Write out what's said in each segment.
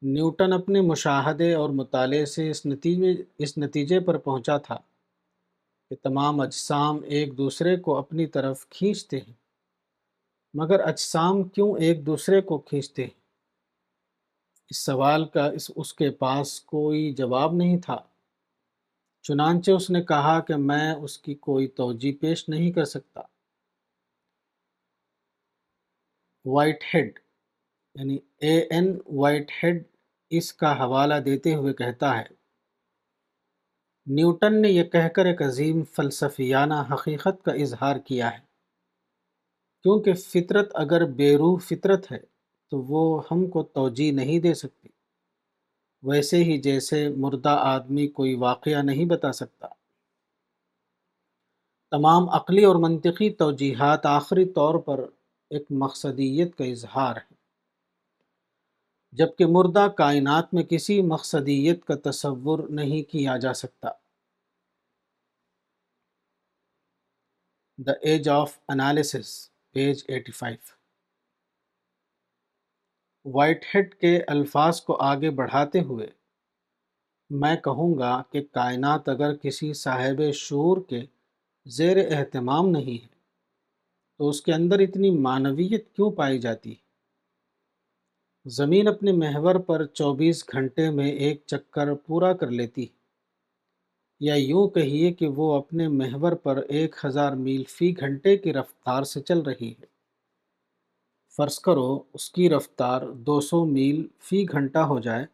Newton اپنے مشاہدے اور مطالعے سے اس نتیجے پر پہنچا تھا کہ تمام اجسام ایک دوسرے کو اپنی طرف کھینچتے ہیں، مگر اجسام کیوں ایک دوسرے کو کھینچتے ہیں؟ اس سوال کا اس کے پاس کوئی جواب نہیں تھا۔ چنانچہ اس نے کہا کہ میں اس کی کوئی توجیہ پیش نہیں کر سکتا۔ وائٹ ہیڈ یعنی وائٹ ہیڈ اس کا حوالہ دیتے ہوئے کہتا ہے، نیوٹن نے یہ کہہ کر ایک عظیم فلسفیانہ حقیقت کا اظہار کیا ہے، کیونکہ فطرت اگر بے روح فطرت ہے تو وہ ہم کو توجیہ نہیں دے سکتی، ویسے ہی جیسے مردہ آدمی کوئی واقعہ نہیں بتا سکتا۔ تمام عقلی اور منطقی توجیہات آخری طور پر ایک مقصدیت کا اظہار ہے، جبکہ مردہ کائنات میں کسی مقصدیت کا تصور نہیں کیا جا سکتا۔ The Age of Analysis، page 85۔ Whitehead کے الفاظ کو آگے بڑھاتے ہوئے میں کہوں گا کہ کائنات اگر کسی صاحب شعور کے زیر اہتمام نہیں ہے تو اس کے اندر اتنی معنویت کیوں پائی جاتی ہے؟ زمین اپنے محور پر 24 گھنٹے میں ایک چکر پورا کر لیتی ہے، یا یوں کہیے کہ وہ اپنے محور پر 1000 میل فی گھنٹے کی رفتار سے چل رہی ہے۔ فرض کرو اس کی رفتار 200 میل فی گھنٹہ ہو جائے،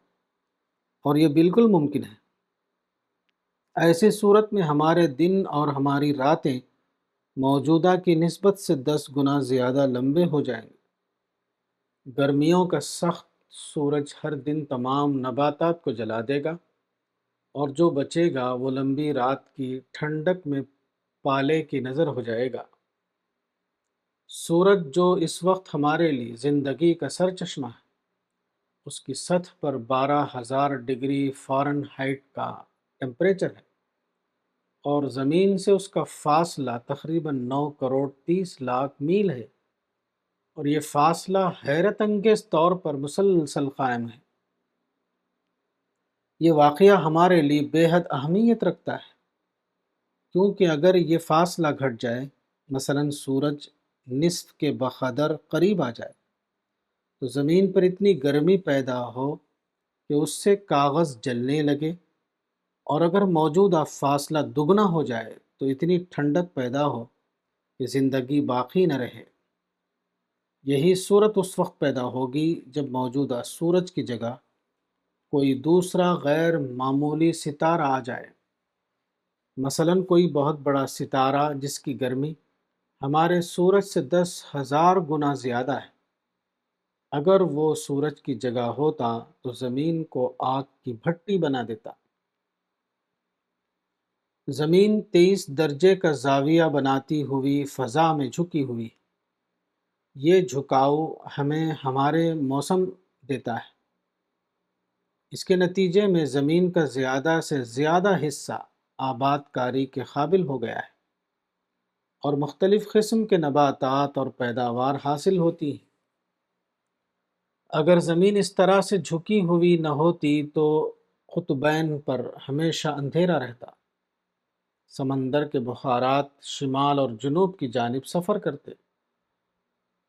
اور یہ بالکل ممکن ہے۔ ایسی صورت میں ہمارے دن اور ہماری راتیں موجودہ کی نسبت سے 10 گنا زیادہ لمبے ہو جائیں گے۔ گرمیوں کا سخت سورج ہر دن تمام نباتات کو جلا دے گا، اور جو بچے گا وہ لمبی رات کی ٹھنڈک میں پالے کی نظر ہو جائے گا۔ سورج جو اس وقت ہمارے لیے زندگی کا سر چشمہ ہے، اس کی سطح پر 12,000 ڈگری فارن ہائٹ کا ٹمپریچر ہے، اور زمین سے اس کا فاصلہ تقریباً 9,30,00,000 میل ہے، اور یہ فاصلہ حیرت انگیز طور پر مسلسل قائم ہے۔ یہ واقعہ ہمارے لیے بے حد اہمیت رکھتا ہے، کیونکہ اگر یہ فاصلہ گھٹ جائے، مثلاً سورج نصف کے بقدر قریب آ جائے، تو زمین پر اتنی گرمی پیدا ہو کہ اس سے کاغذ جلنے لگے، اور اگر موجودہ فاصلہ دگنا ہو جائے تو اتنی ٹھنڈک پیدا ہو کہ زندگی باقی نہ رہے۔ یہی صورت اس وقت پیدا ہوگی جب موجودہ سورج کی جگہ کوئی دوسرا غیر معمولی ستارہ آ جائے، مثلاً کوئی بہت بڑا ستارہ جس کی گرمی ہمارے سورج سے 10,000 گنا زیادہ ہے۔ اگر وہ سورج کی جگہ ہوتا تو زمین کو آگ کی بھٹی بنا دیتا۔ زمین 23 درجے کا زاویہ بناتی ہوئی فضا میں جھکی ہوئی، یہ جھکاؤ ہمیں ہمارے موسم دیتا ہے۔ اس کے نتیجے میں زمین کا زیادہ سے زیادہ حصہ آباد کاری کے قابل ہو گیا ہے، اور مختلف قسم کے نباتات اور پیداوار حاصل ہوتی ہیں۔ اگر زمین اس طرح سے جھکی ہوئی نہ ہوتی تو قطبین پر ہمیشہ اندھیرا رہتا، سمندر کے بخارات شمال اور جنوب کی جانب سفر کرتے،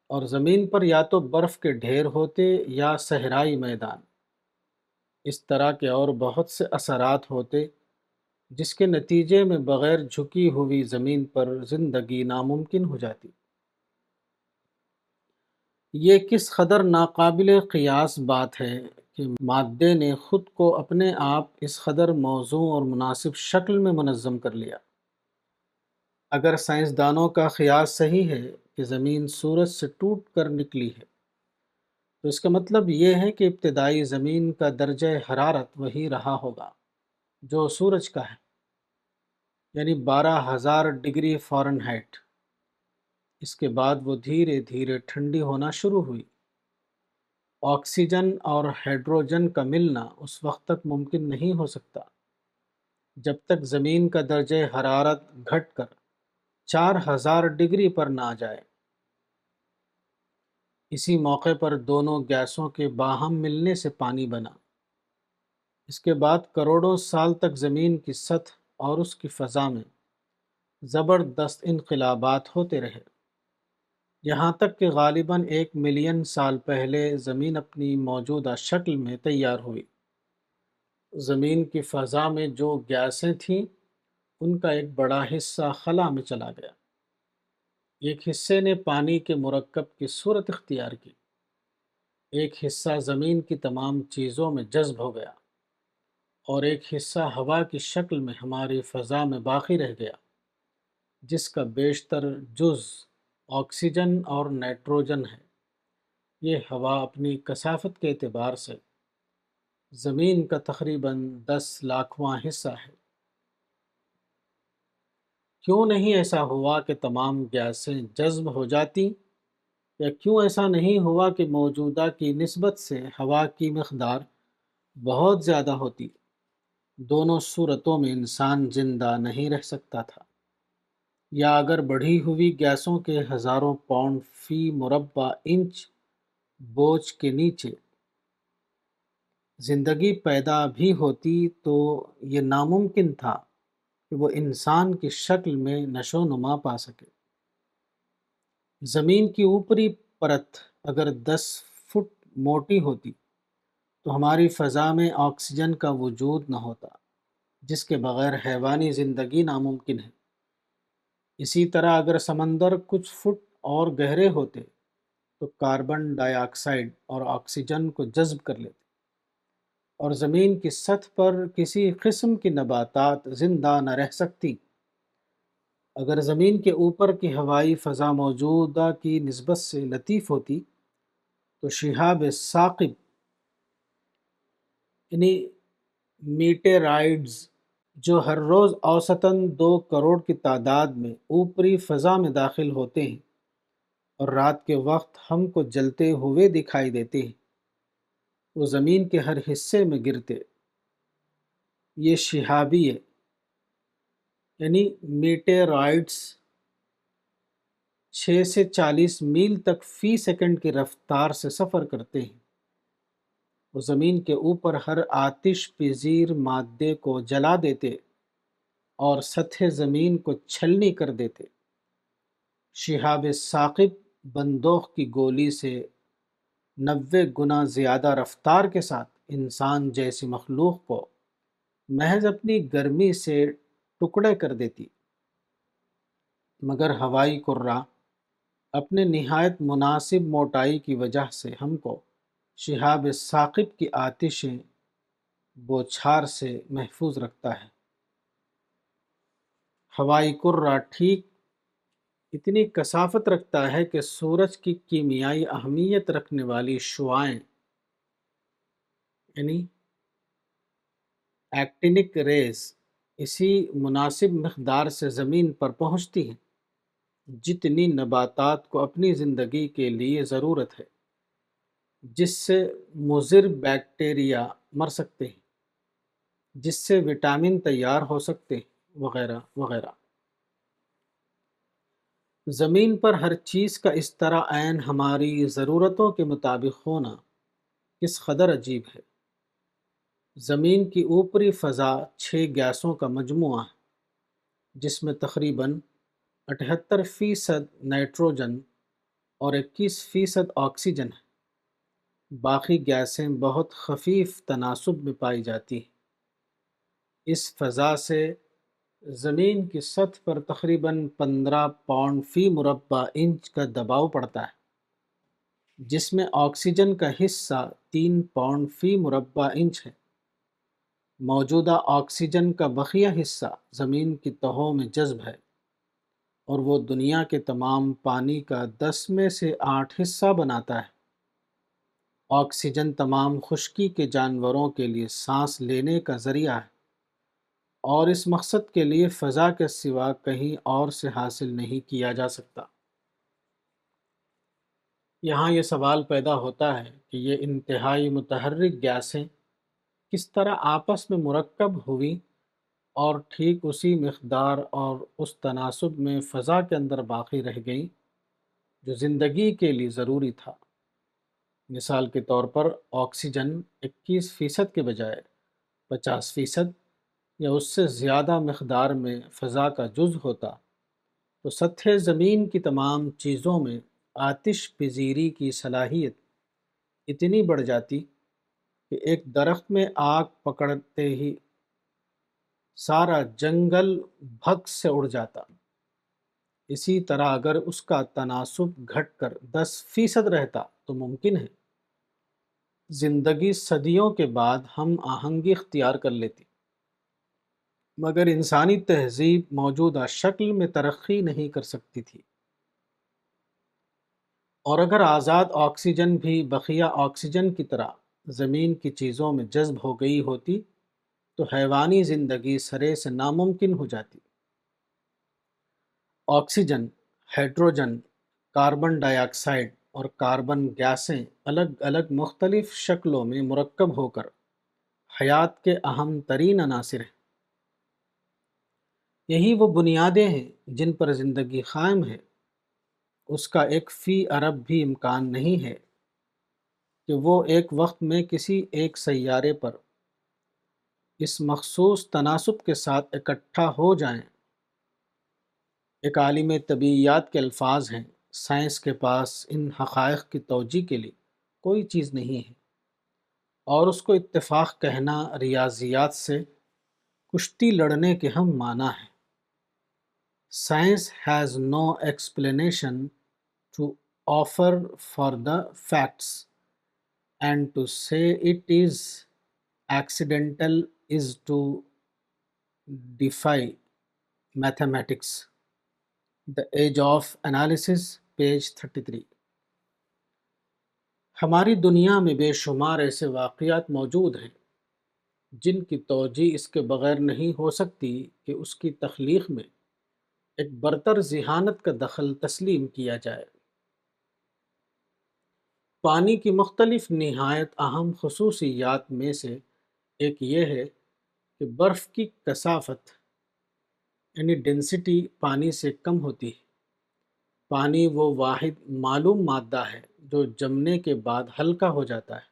اور زمین پر یا تو برف کے ڈھیر ہوتے یا صحرائی میدان۔ اس طرح کے اور بہت سے اثرات ہوتے جس کے نتیجے میں بغیر جھکی ہوئی زمین پر زندگی ناممکن ہو جاتی۔ یہ کس قدر ناقابل قیاس بات ہے کہ مادے نے خود کو اپنے آپ اس قدر موزوں اور مناسب شکل میں منظم کر لیا۔ اگر سائنسدانوں کا قیاس صحیح ہے کہ زمین سورج سے ٹوٹ کر نکلی ہے، تو اس کا مطلب یہ ہے کہ ابتدائی زمین کا درجہ حرارت وہی رہا ہوگا جو سورج کا ہے، یعنی 12,000 ڈگری فارن ہائٹ۔ اس کے بعد وہ دھیرے دھیرے ٹھنڈی ہونا شروع ہوئی۔ آکسیجن اور ہائیڈروجن کا ملنا اس وقت تک ممکن نہیں ہو سکتا جب تک زمین کا درجہ حرارت گھٹ کر 4,000 ڈگری پر نہ آ جائے۔ اسی موقع پر دونوں گیسوں کے باہم ملنے سے پانی بنا۔ اس کے بعد کروڑوں سال تک زمین کی سطح اور اس کی فضا میں زبردست انقلابات ہوتے رہے، یہاں تک کہ غالباً 1 ملین سال پہلے زمین اپنی موجودہ شکل میں تیار ہوئی۔ زمین کی فضا میں جو گیسیں تھیں ان کا ایک بڑا حصہ خلا میں چلا گیا، ایک حصے نے پانی کے مرکب کی صورت اختیار کی، ایک حصہ زمین کی تمام چیزوں میں جذب ہو گیا، اور ایک حصہ ہوا کی شکل میں ہماری فضا میں باقی رہ گیا، جس کا بیشتر جز آکسیجن اور نائٹروجن ہے۔ یہ ہوا اپنی کثافت کے اعتبار سے زمین کا تقریباً 10 لاکھواں حصہ ہے۔ کیوں نہیں ایسا ہوا کہ تمام گیسیں جذب ہو جاتی، یا کیوں ایسا نہیں ہوا کہ موجودہ کی نسبت سے ہوا کی مقدار بہت زیادہ ہوتی؟ دونوں صورتوں میں انسان زندہ نہیں رہ سکتا تھا، یا اگر بڑھی ہوئی گیسوں کے ہزاروں پاؤنڈ فی مربع انچ بوجھ کے نیچے زندگی پیدا بھی ہوتی تو یہ ناممکن تھا کہ وہ انسان کی شکل میں نشو و نما پا سکے۔ زمین کی اوپری پرت اگر 10 فٹ موٹی ہوتی تو ہماری فضا میں آکسیجن کا وجود نہ ہوتا، جس کے بغیر حیوانی زندگی ناممکن ہے۔ اسی طرح اگر سمندر کچھ فٹ اور گہرے ہوتے تو کاربن ڈائی آکسائیڈ اور آکسیجن کو جذب کر لیتے، اور زمین کی سطح پر کسی قسم کی نباتات زندہ نہ رہ سکتی۔ اگر زمین کے اوپر کی ہوائی فضا موجودہ کی نسبت سے لطیف ہوتی تو شہاب ثاقب یعنی میٹیرائڈز جو ہر روز اوسطاً 2 کروڑ کی تعداد میں اوپری فضا میں داخل ہوتے ہیں اور رات کے وقت ہم کو جلتے ہوئے دکھائی دیتے ہیں، وہ زمین کے ہر حصے میں گرتے۔ یہ شہابیہ یعنی میٹیرائڈز 6 سے 40 میل تک فی سیکنڈ کی رفتار سے سفر کرتے ہیں۔ وہ زمین کے اوپر ہر آتش پذیر مادے کو جلا دیتے اور سطح زمین کو چھلنی کر دیتے۔ شہاب ثاقب بندوق کی گولی سے 90 گنا زیادہ رفتار کے ساتھ انسان جیسی مخلوق کو محض اپنی گرمی سے ٹکڑے کر دیتی، مگر ہوائی کرہ اپنے نہایت مناسب موٹائی کی وجہ سے ہم کو شہاب ثاقب کی آتشیں بوچھار سے محفوظ رکھتا ہے۔ ہوائی کرہ ٹھیک اتنی کثافت رکھتا ہے کہ سورج کی کیمیائی اہمیت رکھنے والی شعاعیں یعنی ایکٹینک ریز اسی مناسب مقدار سے زمین پر پہنچتی ہیں جتنی نباتات کو اپنی زندگی کے لیے ضرورت ہے، جس سے مضر بیکٹیریا مر سکتے ہیں، جس سے وٹامن تیار ہو سکتے ہیں، وغیرہ وغیرہ۔ زمین پر ہر چیز کا اس طرح عین ہماری ضرورتوں کے مطابق ہونا کس قدر عجیب ہے۔ زمین کی اوپری فضا 6 گیسوں کا مجموعہ ہے، جس میں تقریباً 78% نائٹروجن اور 21% آکسیجن ہے۔ باقی گیسیں بہت خفیف تناسب میں پائی جاتی ہیں۔ اس فضا سے زمین کی سطح پر تقریباً 15 پاؤنڈ فی مربع انچ کا دباؤ پڑتا ہے، جس میں آکسیجن کا حصہ 3 پاؤنڈ فی مربع انچ ہے۔ موجودہ آکسیجن کا بقیہ حصہ زمین کی تہوں میں جذب ہے، اور وہ دنیا کے تمام پانی کا 10 میں سے 8 حصہ بناتا ہے۔ آکسیجن تمام خشکی کے جانوروں کے لیے سانس لینے کا ذریعہ ہے، اور اس مقصد کے لیے فضا کے سوا کہیں اور سے حاصل نہیں کیا جا سکتا۔ یہاں یہ سوال پیدا ہوتا ہے کہ یہ انتہائی متحرک گیسیں کس طرح آپس میں مرکب ہوئیں اور ٹھیک اسی مقدار اور اس تناسب میں فضا کے اندر باقی رہ گئیں جو زندگی کے لیے ضروری تھا۔ مثال کے طور پر آکسیجن 21% کے بجائے 50% یا اس سے زیادہ مقدار میں فضا کا جز ہوتا تو سطح زمین کی تمام چیزوں میں آتش پذیری کی صلاحیت اتنی بڑھ جاتی کہ ایک درخت میں آگ پکڑتے ہی سارا جنگل بھگ سے اڑ جاتا۔ اسی طرح اگر اس کا تناسب گھٹ کر 10% رہتا تو ممکن ہے زندگی صدیوں کے بعد ہم آہنگی اختیار کر لیتی، مگر انسانی تہذیب موجودہ شکل میں ترقی نہیں کر سکتی تھی۔ اور اگر آزاد آکسیجن بھی بقیہ آکسیجن کی طرح زمین کی چیزوں میں جذب ہو گئی ہوتی تو حیوانی زندگی سرے سے ناممکن ہو جاتی۔ آکسیجن، ہائیڈروجن، کاربن ڈائی آکسائیڈ اور کاربن گیسیں الگ الگ مختلف شکلوں میں مرکب ہو کر حیات کے اہم ترین عناصر ہیں۔ یہی وہ بنیادیں ہیں جن پر زندگی قائم ہے۔ اس کا ایک فی ارب بھی امکان نہیں ہے کہ وہ ایک وقت میں کسی ایک سیارے پر اس مخصوص تناسب کے ساتھ اکٹھا ہو جائیں۔ ایک عالم طبیعیات کے الفاظ ہیں، سائنس کے پاس ان حقائق کی توجیہ کے لیے کوئی چیز نہیں ہے، اور اس کو اتفاق کہنا ریاضیات سے کشتی لڑنے کے ہم معنی ہے۔ Science has no explanation to offer for the facts, and to say it is accidental is to defy mathematics. The Age of Analysis, page 33۔ ہماری دنیا میں بے شمار ایسے واقعات موجود ہیں جن کی توجیہ اس کے بغیر نہیں ہو سکتی کہ اس کی تخلیق میں ایک برتر ذہانت کا دخل تسلیم کیا جائے۔ پانی کی مختلف نہایت اہم خصوصیات میں سے ایک یہ ہے کہ برف کی کثافت یعنی ڈینسٹی پانی سے کم ہوتی ہے۔ پانی وہ واحد معلوم مادہ ہے جو جمنے کے بعد ہلکا ہو جاتا ہے۔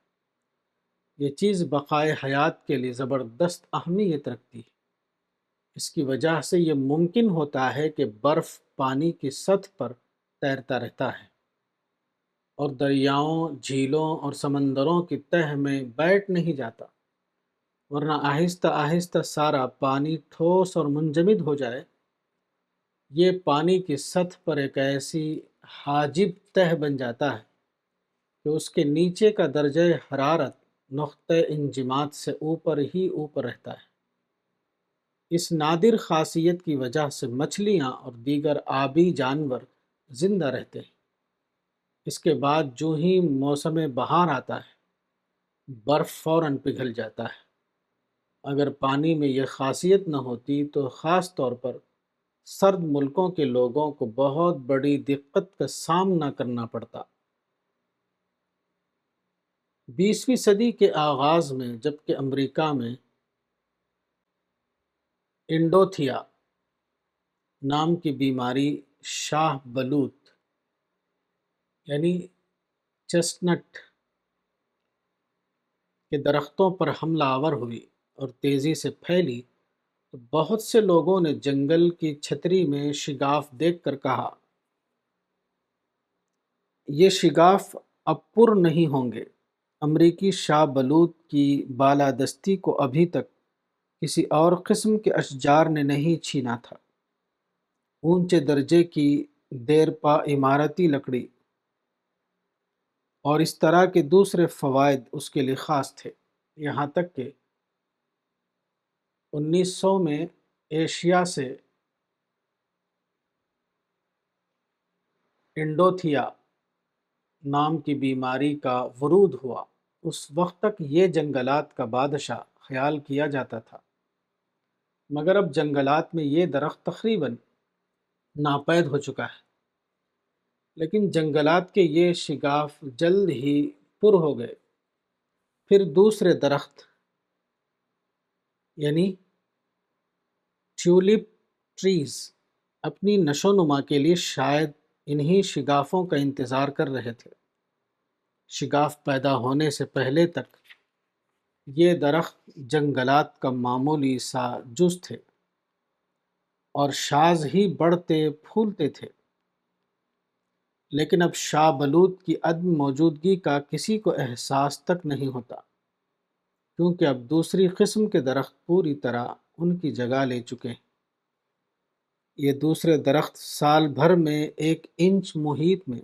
یہ چیز بقائے حیات کے لیے زبردست اہمیت رکھتی ہے۔ اس کی وجہ سے یہ ممکن ہوتا ہے کہ برف پانی کی سطح پر تیرتا رہتا ہے اور دریاؤں، جھیلوں اور سمندروں کی تہہ میں بیٹھ نہیں جاتا، ورنہ آہستہ آہستہ سارا پانی ٹھوس اور منجمد ہو جائے۔ یہ پانی کی سطح پر ایک ایسی حاجب تہہ بن جاتا ہے کہ اس کے نیچے کا درجہ حرارت نقطہ انجماد سے اوپر ہی اوپر رہتا ہے۔ اس نادر خاصیت کی وجہ سے مچھلیاں اور دیگر آبی جانور زندہ رہتے ہیں۔ اس کے بعد جو ہی موسم بہار آتا ہے، برف فوراً پگھل جاتا ہے۔ اگر پانی میں یہ خاصیت نہ ہوتی تو خاص طور پر سرد ملکوں کے لوگوں کو بہت بڑی دقت کا سامنا کرنا پڑتا۔ 20ویں صدی کے آغاز میں جبکہ امریکہ میں انڈوتھیا نام کی بیماری شاہ بلوط یعنی چسٹنٹ کے درختوں پر حملہ آور ہوئی اور تیزی سے پھیلی تو بہت سے لوگوں نے جنگل کی چھتری میں شگاف دیکھ کر کہا، یہ شگاف اب پر نہیں ہوں گے۔ امریکی شاہ بلوط کی بالادستی کو ابھی تک کسی اور قسم کے اشجار نے نہیں چھینا تھا۔ اونچے درجے کی دیرپا عمارتی لکڑی اور اس طرح کے دوسرے فوائد اس کے لیے خاص تھے، یہاں تک کہ 1900 میں ایشیا سے انڈوتھیا نام کی بیماری کا ورود ہوا، اس وقت تک یہ جنگلات کا بادشاہ خیال کیا جاتا تھا، مگر اب جنگلات میں یہ درخت تقریباً ناپید ہو چکا ہے۔ لیکن جنگلات کے یہ شگاف جلد ہی پر ہو گئے۔ پھر دوسرے درخت یعنی ٹیولپ ٹریز اپنی نشو و نما کے لیے شاید انہی شگافوں کا انتظار کر رہے تھے۔ شگاف پیدا ہونے سے پہلے تک یہ درخت جنگلات کا معمولی سا جز تھے اور شاذ ہی بڑھتے پھولتے تھے، لیکن اب شاہ بلوط کی عدم موجودگی کا کسی کو احساس تک نہیں ہوتا، کیونکہ اب دوسری قسم کے درخت پوری طرح ان کی جگہ لے چکے ہیں۔ یہ دوسرے درخت سال بھر میں 1 انچ محیط میں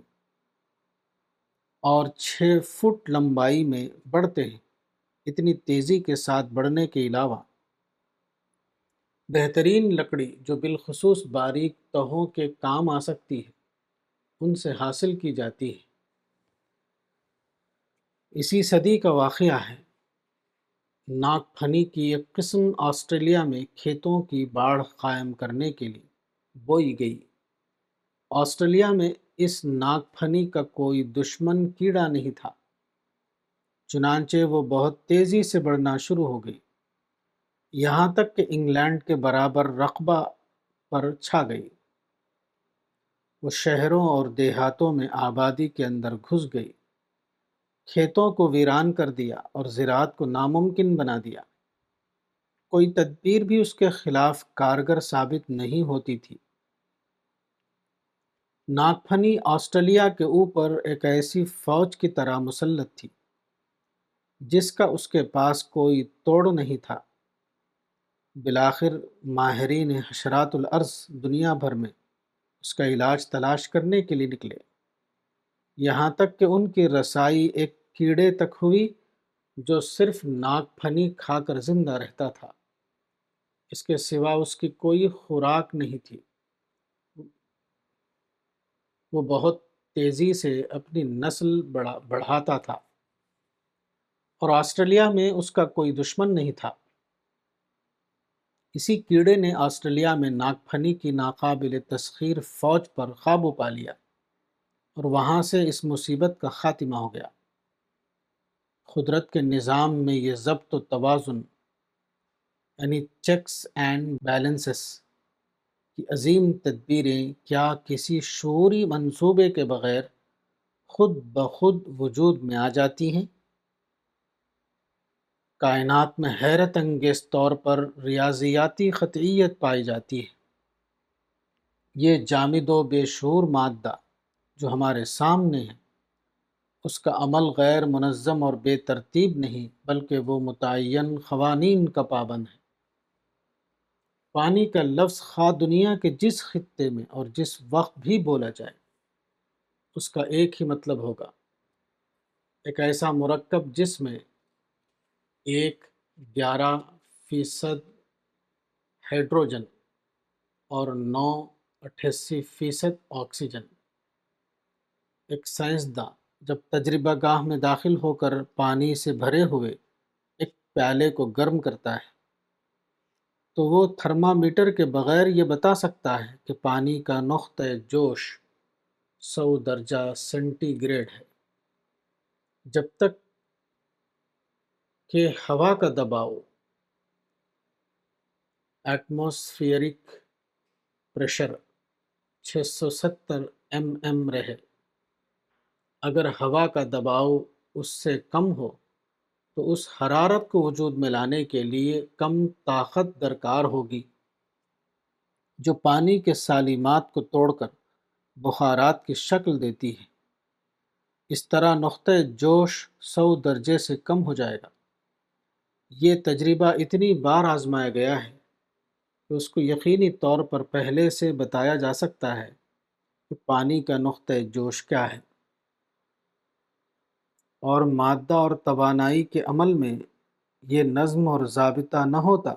اور 6 فٹ لمبائی میں بڑھتے ہیں۔ اتنی تیزی کے ساتھ بڑھنے کے علاوہ بہترین لکڑی جو بالخصوص باریک تہوں کے کام آ سکتی ہے ان سے حاصل کی جاتی ہے۔ اسی صدی کا واقعہ ہے۔ ناگ پھنی کی ایک قسم آسٹریلیا میں کھیتوں کی باڑ قائم کرنے کے لیے بوئی گئی۔ آسٹریلیا میں اس ناگ پھنی کا کوئی دشمن کیڑا نہیں تھا، چنانچہ وہ بہت تیزی سے بڑھنا شروع ہو گئی، یہاں تک کہ انگلینڈ کے برابر رقبہ پر چھا گئی۔ وہ شہروں اور دیہاتوں میں آبادی کے اندر گھس گئی، کھیتوں کو ویران کر دیا اور زراعت کو ناممکن بنا دیا۔ کوئی تدبیر بھی اس کے خلاف کارگر ثابت نہیں ہوتی تھی۔ ناگ پھنی آسٹریلیا کے اوپر ایک ایسی فوج کی طرح مسلط تھی جس کا اس کے پاس کوئی توڑ نہیں تھا۔ بالآخر ماہرین حشرات الارض دنیا بھر میں اس کا علاج تلاش کرنے کے لیے نکلے، یہاں تک کہ ان کی رسائی ایک کیڑے تک ہوئی جو صرف ناگ پھنی کھا کر زندہ رہتا تھا، اس کے سوا اس کی کوئی خوراک نہیں تھی۔ وہ بہت تیزی سے اپنی نسل بڑھاتا تھا اور آسٹریلیا میں اس کا کوئی دشمن نہیں تھا۔ اسی کیڑے نے آسٹریلیا میں ناگ پھنی کی ناقابل تسخیر فوج پر قابو پا لیا اور وہاں سے اس مصیبت کا خاتمہ ہو گیا۔ قدرت کے نظام میں یہ ضبط و توازن، یعنی چیکس اینڈ بیلنسز کی عظیم تدبیریں کیا کسی شعوری منصوبے کے بغیر خود بخود وجود میں آ جاتی ہیں؟ کائنات میں حیرت انگیز طور پر ریاضیاتی قطعیت پائی جاتی ہے۔ یہ جامد و بے شعور مادہ جو ہمارے سامنے ہے، اس کا عمل غیر منظم اور بے ترتیب نہیں، بلکہ وہ متعین قوانین کا پابند ہے۔ پانی کا لفظ خواہ دنیا کے جس خطے میں اور جس وقت بھی بولا جائے، اس کا ایک ہی مطلب ہوگا، ایک ایسا مرکب جس میں 11% ہائیڈروجن اور 88% آکسیجن۔ ایک سائنسداں جب تجربہ گاہ میں داخل ہو کر پانی سے بھرے ہوئے ایک پیالے کو گرم کرتا ہے تو وہ تھرمامیٹر کے بغیر یہ بتا سکتا ہے کہ پانی کا نقطہ جوش 100 درجہ سینٹی گریڈ ہے، جب تک کہ ہوا کا دباؤ ایٹماسفیئرک پریشر 670 mm رہے۔ اگر ہوا کا دباؤ اس سے کم ہو تو اس حرارت کو وجود میں لانے کے لیے کم طاقت درکار ہوگی جو پانی کے سالمات کو توڑ کر بخارات کی شکل دیتی ہے۔ اس طرح نقطہ جوش 100 درجے سے کم ہو جائے گا۔ یہ تجربہ اتنی بار آزمایا گیا ہے کہ اس کو یقینی طور پر پہلے سے بتایا جا سکتا ہے کہ پانی کا نقطہ جوش کیا ہے، اور مادہ اور توانائی کے عمل میں یہ نظم اور ضابطہ نہ ہوتا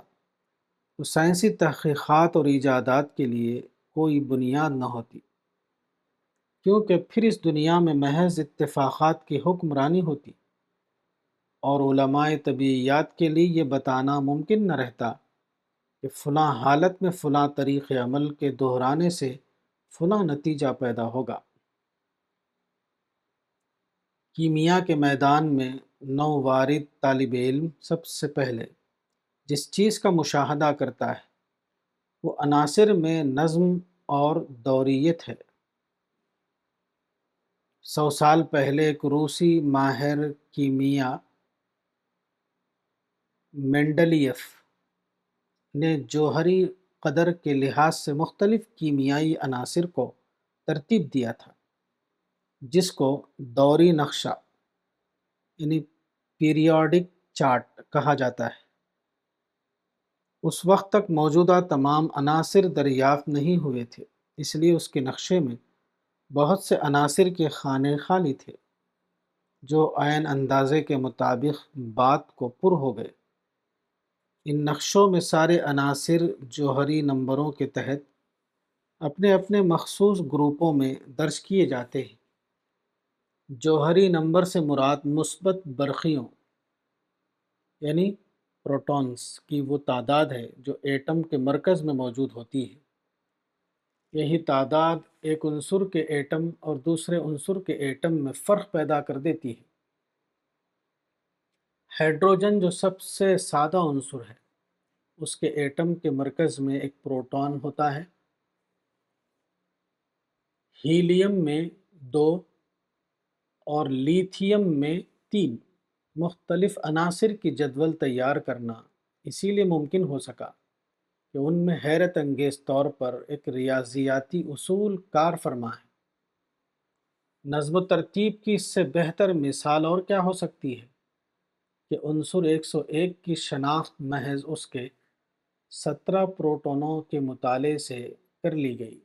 تو سائنسی تحقیقات اور ایجادات کے لیے کوئی بنیاد نہ ہوتی، کیونکہ پھر اس دنیا میں محض اتفاقات کی حکمرانی ہوتی اور علماء طبیعیات کے لیے یہ بتانا ممکن نہ رہتا کہ فلاں حالت میں فلاں طریق عمل کے دہرانے سے فلاں نتیجہ پیدا ہوگا۔ کیمیا کے میدان میں نووارد طالب علم سب سے پہلے جس چیز کا مشاہدہ کرتا ہے وہ عناصر میں نظم اور دوریت ہے۔ 100 سال پہلے ایک روسی ماہر کیمیا مینڈلیف نے جوہری قدر کے لحاظ سے مختلف کیمیائی عناصر کو ترتیب دیا تھا، جس کو دوری نقشہ یعنی پیریوڈک چارٹ کہا جاتا ہے۔ اس وقت تک موجودہ تمام عناصر دریافت نہیں ہوئے تھے، اس لیے اس کے نقشے میں بہت سے عناصر کے خانے خالی تھے جو عین اندازے کے مطابق بات کو پر ہو گئے۔ ان نقشوں میں سارے عناصر جوہری نمبروں کے تحت اپنے اپنے مخصوص گروپوں میں درج کیے جاتے ہیں۔ جوہری نمبر سے مراد مثبت برقیوں یعنی پروٹونز کی وہ تعداد ہے جو ایٹم کے مرکز میں موجود ہوتی ہے۔ یہی تعداد ایک عنصر کے ایٹم اور دوسرے عنصر کے ایٹم میں فرق پیدا کر دیتی ہے۔ ہائیڈروجن جو سب سے سادہ عنصر ہے، اس کے ایٹم کے مرکز میں ایک پروٹون ہوتا ہے۔ ہیلیم میں 2 اور لیتھیم میں 3 مختلف عناصر کی جدول تیار کرنا اسی لیے ممکن ہو سکا کہ ان میں حیرت انگیز طور پر ایک ریاضیاتی اصول کار فرما ہے۔ نظم و ترتیب کی اس سے بہتر مثال اور کیا ہو سکتی ہے کہ عنصر 101 کی شناخت محض اس کے 17 پروٹونوں کے مطالعے سے کر لی گئی۔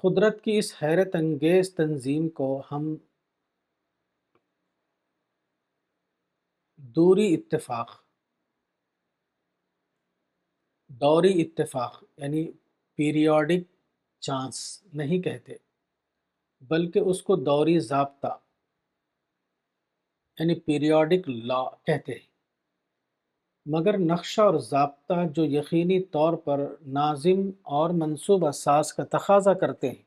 قدرت کی اس حیرت انگیز تنظیم کو ہم دوری اتفاق یعنی پیریوڈک چانس نہیں کہتے، بلکہ اس کو دوری ضابطہ یعنی پیریوڈک لا کہتے ہیں۔ مگر نقشہ اور ضابطہ جو یقینی طور پر ناظم اور منصوبہ ساز کا تقاضا کرتے ہیں،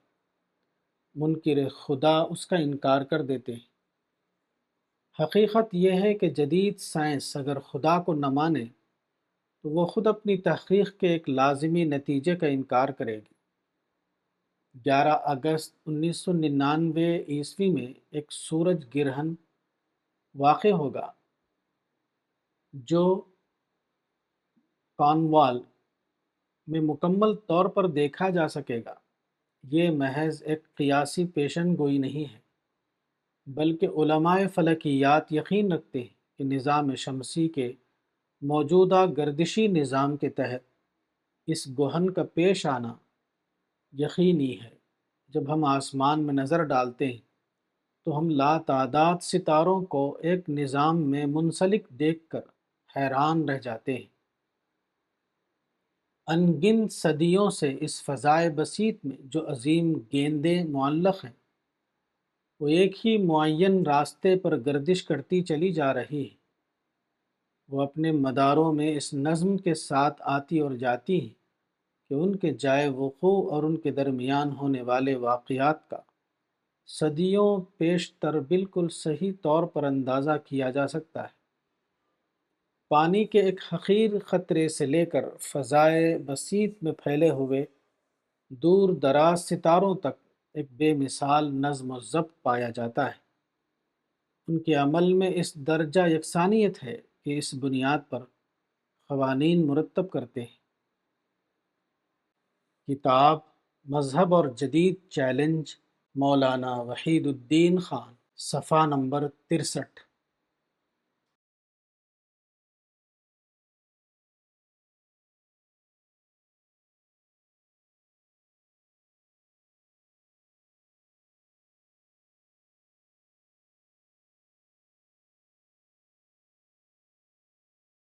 منکر خدا اس کا انکار کر دیتے ہیں۔ حقیقت یہ ہے کہ جدید سائنس اگر خدا کو نہ مانے تو وہ خود اپنی تحقیق کے ایک لازمی نتیجے کا انکار کرے گی۔ 11 اگست 1999 میں ایک سورج گرہن واقع ہوگا جو کارنوال میں مکمل طور پر دیکھا جا سکے گا۔ یہ محض ایک قیاسی پیشن گوئی نہیں ہے، بلکہ علماء فلکیات یقین رکھتے ہیں کہ نظام شمسی کے موجودہ گردشی نظام کے تحت اس گہن کا پیش آنا یقینی ہے۔ جب ہم آسمان میں نظر ڈالتے ہیں تو ہم لاتعداد ستاروں کو ایک نظام میں منسلک دیکھ کر حیران رہ جاتے ہیں۔ ان گنت صدیوں سے اس فضائے بسیط میں جو عظیم گیندیں معلق ہیں، وہ ایک ہی معین راستے پر گردش کرتی چلی جا رہی ہیں۔ وہ اپنے مداروں میں اس نظم کے ساتھ آتی اور جاتی ہیں کہ ان کے جائے وقوع اور ان کے درمیان ہونے والے واقعات کا صدیوں پیشتر بالکل صحیح طور پر اندازہ کیا جا سکتا ہے۔ پانی کے ایک حقیر قطرے سے لے کر فضائے بسیط میں پھیلے ہوئے دور دراز ستاروں تک ایک بے مثال نظم و ضبط پایا جاتا ہے۔ ان کے عمل میں اس درجہ یکسانیت ہے کہ اس بنیاد پر قوانین مرتب کرتے ہیں۔ کتاب مذہب اور جدید چیلنج، مولانا وحید الدین خان، صفحہ نمبر 63۔